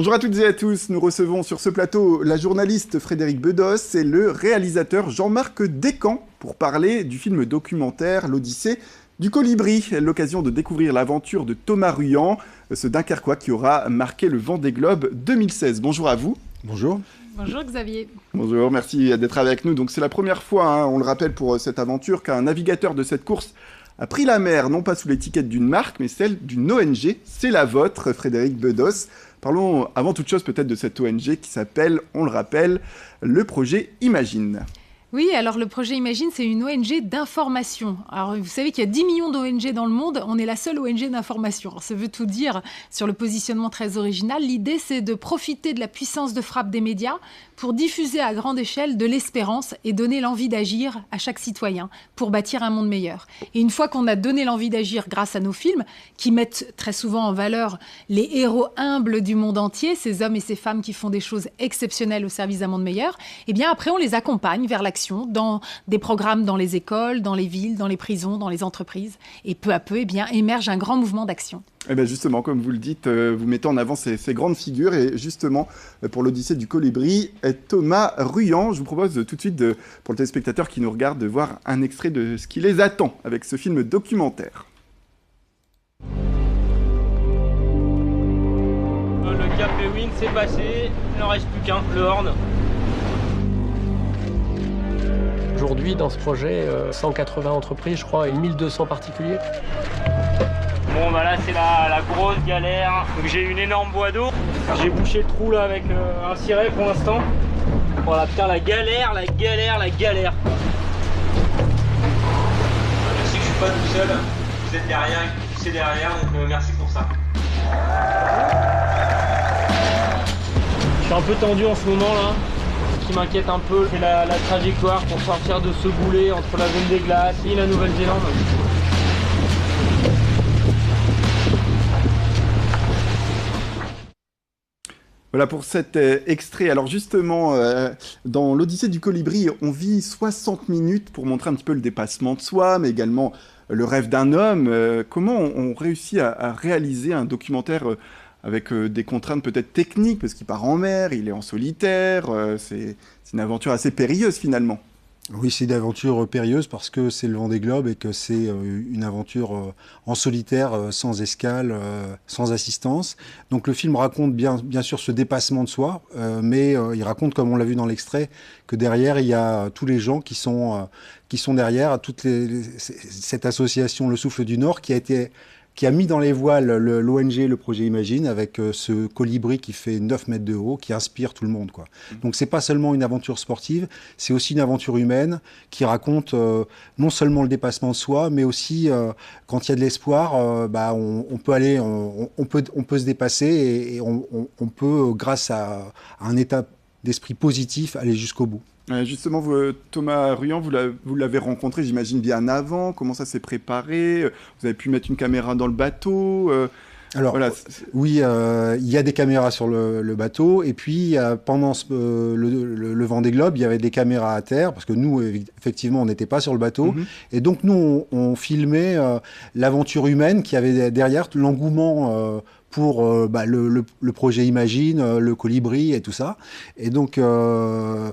Bonjour à toutes et à tous, nous recevons sur ce plateau la journaliste Frédérique Bedos et le réalisateur Jean-Marc Descamps pour parler du film documentaire L'Odyssée du Colibri, l'occasion de découvrir l'aventure de Thomas Ruyant, ce Dunkerquois qui aura marqué le Vendée Globe 2016. Bonjour à vous. Bonjour. Bonjour Xavier. Bonjour, merci d'être avec nous. Donc c'est la première fois, on le rappelle pour cette aventure, qu'un navigateur de cette course a pris la mer, non pas sous l'étiquette d'une marque, mais celle d'une ONG. C'est la vôtre, Frédérique Bedos. Parlons avant toute chose peut-être de cette ONG qui s'appelle, on le rappelle, le projet Imagine. Oui, alors le projet Imagine, c'est une ONG d'information. Alors vous savez qu'il y a 10 millions d'ONG dans le monde, on est la seule ONG d'information. Alors, ça veut tout dire sur le positionnement très original. L'idée, c'est de profiter de la puissance de frappe des médias pour diffuser à grande échelle de l'espérance et donner l'envie d'agir à chaque citoyen pour bâtir un monde meilleur. Et une fois qu'on a donné l'envie d'agir grâce à nos films, qui mettent très souvent en valeur les héros humbles du monde entier, ces hommes et ces femmes qui font des choses exceptionnelles au service d'un monde meilleur, et bien après on les accompagne vers l'action dans des programmes dans les écoles, dans les villes, dans les prisons, dans les entreprises. Et peu à peu, eh bien, émerge un grand mouvement d'action. Eh bien justement, comme vous le dites, vous mettez en avant ces grandes figures. Et justement, pour l'Odyssée du Colibri, Thomas Ruyant, je vous propose tout de suite, pour le téléspectateur qui nous regarde, de voir un extrait de ce qui les attend avec ce film documentaire. Le Cap Lewin, c'est passé, il n'en reste plus qu'un, le Horn. Aujourd'hui, dans ce projet, 180 entreprises, je crois, et 1200 particuliers. Bon, bah là, c'est la grosse galère. Donc, j'ai une énorme boîte d'eau. J'ai bouché le trou là avec un ciré pour l'instant. Voilà, putain, la galère. Je sais que je suis pas tout seul. Vous êtes derrière, vous poussez derrière, donc merci pour ça. Je suis un peu tendu en ce moment là. Ce qui m'inquiète un peu, c'est la trajectoire pour sortir de ce boulet entre la zone des glaces et la Nouvelle-Zélande. Voilà pour cet extrait. Alors justement, dans l'Odyssée du Colibri, on vit 60 minutes pour montrer un petit peu le dépassement de soi, mais également le rêve d'un homme. Comment on réussit à réaliser un documentaire avec des contraintes peut-être techniques, parce qu'il part en mer, il est en solitaire, c'est une aventure assez périlleuse finalement. Oui, c'est une aventure périlleuse parce que c'est le Vendée Globe et que c'est une aventure en solitaire, sans escale, sans assistance. Donc le film raconte bien sûr ce dépassement de soi, mais il raconte, comme on l'a vu dans l'extrait, que derrière il y a tous les gens qui sont derrière, cette association Le Souffle du Nord qui a mis dans les voiles l'ONG, le projet Imagine, avec ce colibri qui fait 9 mètres de haut, qui inspire tout le monde, quoi. Donc c'est pas seulement une aventure sportive, c'est aussi une aventure humaine qui raconte non seulement le dépassement de soi, mais aussi quand il y a de l'espoir, on peut se dépasser et on peut, grâce à un état d'esprit positif, aller jusqu'au bout. Justement, vous, Thomas Ruyant, vous l'avez rencontré, j'imagine, bien avant. Comment ça s'est préparé? Vous avez pu mettre une caméra dans le bateau? Alors, voilà. Oui, il y a des caméras sur le bateau. Et puis, pendant le Vendée Globe, il y avait des caméras à terre, parce que nous, effectivement, on n'était pas sur le bateau. Mm-hmm. Et donc, nous, on filmait l'aventure humaine qui avait derrière l'engouement pour le projet Imagine, le Colibri et tout ça. Et donc, le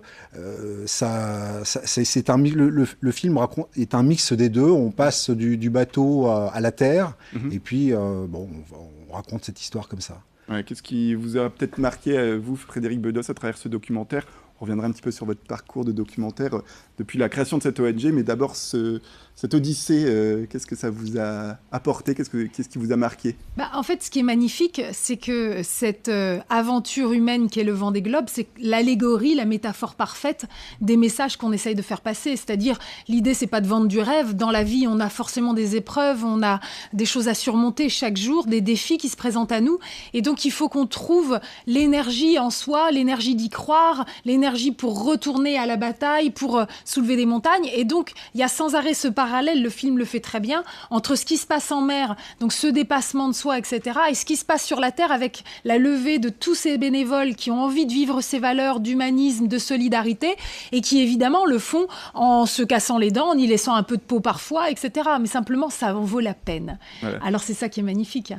film est un mix des deux. On passe du bateau à la terre, et puis on raconte cette histoire comme ça. Ouais, qu'est-ce qui vous a peut-être marqué, vous, Frédérique Bedos, à travers ce documentaire? On reviendra un petit peu sur votre parcours de documentaire depuis la création de cette ONG, mais d'abord cette Odyssée, qu'est-ce que ça vous a apporté? Qu'est-ce qui vous a marqué? En fait, ce qui est magnifique, c'est que cette aventure humaine qui est le Vendée Globe, c'est l'allégorie, la métaphore parfaite des messages qu'on essaye de faire passer. C'est-à-dire, l'idée, c'est pas de vendre du rêve. Dans la vie, on a forcément des épreuves, on a des choses à surmonter chaque jour, des défis qui se présentent à nous. Et donc, il faut qu'on trouve l'énergie en soi, l'énergie d'y croire, l'énergie pour retourner à la bataille, pour soulever des montagnes. Et donc, il y a sans arrêt ce parallèle, le film le fait très bien, entre ce qui se passe en mer, donc ce dépassement de soi, etc., et ce qui se passe sur la terre avec la levée de tous ces bénévoles qui ont envie de vivre ces valeurs d'humanisme, de solidarité, et qui évidemment le font en se cassant les dents, en y laissant un peu de peau parfois, etc. Mais simplement, ça en vaut la peine. Voilà. Alors c'est ça qui est magnifique.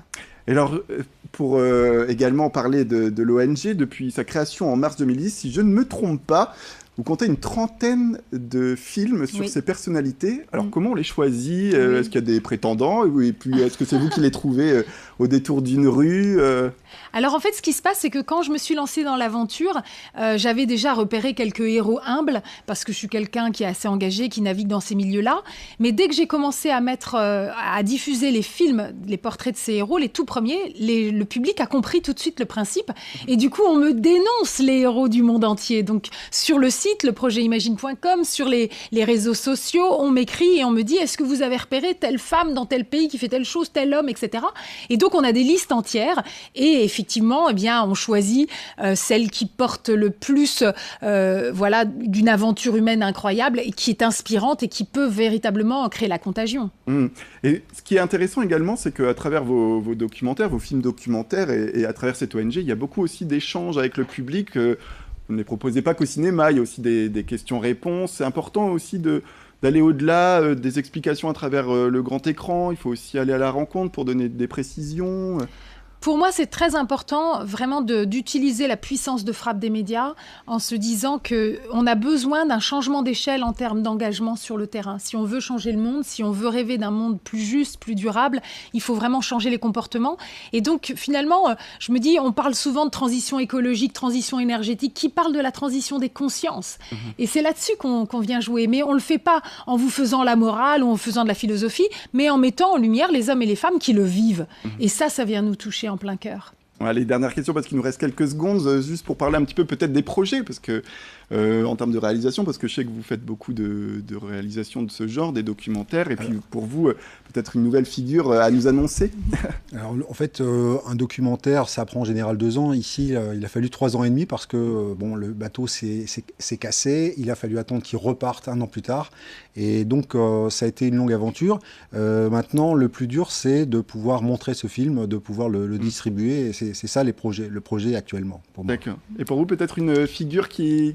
Et alors, pour également parler de l'ONG depuis sa création en mars 2010. Si je ne me trompe pas, vous comptez une trentaine de films sur ces personnalités. Alors, comment on les choisit ? Est-ce qu'il y a des prétendants ? Et puis, est-ce que c'est vous qui les trouvez au détour d'une rue ? Alors, en fait, ce qui se passe, c'est que quand je me suis lancée dans l'aventure, j'avais déjà repéré quelques héros humbles, parce que je suis quelqu'un qui est assez engagé, qui navigue dans ces milieux-là. Mais dès que j'ai commencé à diffuser les films, les portraits de ces héros, les tout premiers, le public a compris tout de suite le principe. Et du coup, on me dénonce les héros du monde entier. Donc, sur le site, le projet imagine.com, sur les réseaux sociaux, on m'écrit et on me dit « Est-ce que vous avez repéré telle femme dans tel pays qui fait telle chose, tel homme, etc. » Et donc, on a des listes entières et effectivement, eh bien, on choisit celle qui porte le plus d'une aventure humaine incroyable et qui est inspirante et qui peut véritablement créer la contagion. Et ce qui est intéressant également, c'est qu'à travers vos documentaires, vos films documentaires et à travers cette ONG, il y a beaucoup aussi d'échanges avec le public. Vous ne les proposez pas qu'au cinéma, il y a aussi des questions-réponses. C'est important aussi d'aller au-delà des explications à travers le grand écran. Il faut aussi aller à la rencontre pour donner des précisions. Pour moi, c'est très important vraiment d'utiliser la puissance de frappe des médias en se disant qu'on a besoin d'un changement d'échelle en termes d'engagement sur le terrain. Si on veut changer le monde, si on veut rêver d'un monde plus juste, plus durable, il faut vraiment changer les comportements. Et donc, finalement, je me dis, on parle souvent de transition écologique, transition énergétique. Qui parle de la transition des consciences ? Et c'est là-dessus qu'on vient jouer. Mais on ne le fait pas en vous faisant la morale ou en faisant de la philosophie, mais en mettant en lumière les hommes et les femmes qui le vivent. Et ça vient nous toucher en plein cœur. Allez, dernière question, parce qu'il nous reste quelques secondes, juste pour parler un petit peu peut-être des projets, parce que en termes de réalisation, parce que je sais que vous faites beaucoup de réalisations de ce genre, des documentaires, et puis pour vous, peut-être une nouvelle figure à nous annoncer. Alors, en fait, un documentaire, ça prend en général 2 ans. Ici, il a fallu 3 ans et demi parce que le bateau s'est cassé. Il a fallu attendre qu'il reparte 1 an plus tard. Et donc, ça a été une longue aventure. Maintenant, le plus dur, c'est de pouvoir montrer ce film, de pouvoir le distribuer. Et c'est ça le projet actuellement pour moi. D'accord. Et pour vous, peut-être une figure qui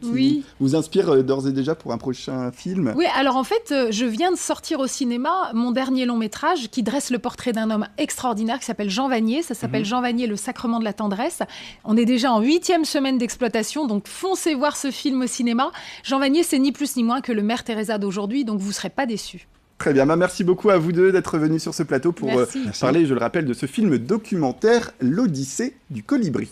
vous inspire d'ores et déjà pour un prochain film ? Oui, alors en fait, je viens de sortir au cinéma mon dernier long-métrage qui dresse le portrait d'un homme extraordinaire qui s'appelle Jean Vanier. Ça s'appelle Jean Vanier, le sacrement de la tendresse. On est déjà en 8e semaine d'exploitation, donc foncez voir ce film au cinéma. Jean Vanier, c'est ni plus ni moins que le Mère Teresa d'aujourd'hui, donc vous ne serez pas déçus. Très bien, merci beaucoup à vous deux d'être venus sur ce plateau pour parler, je le rappelle, de ce film documentaire, L'Odyssée du colibri.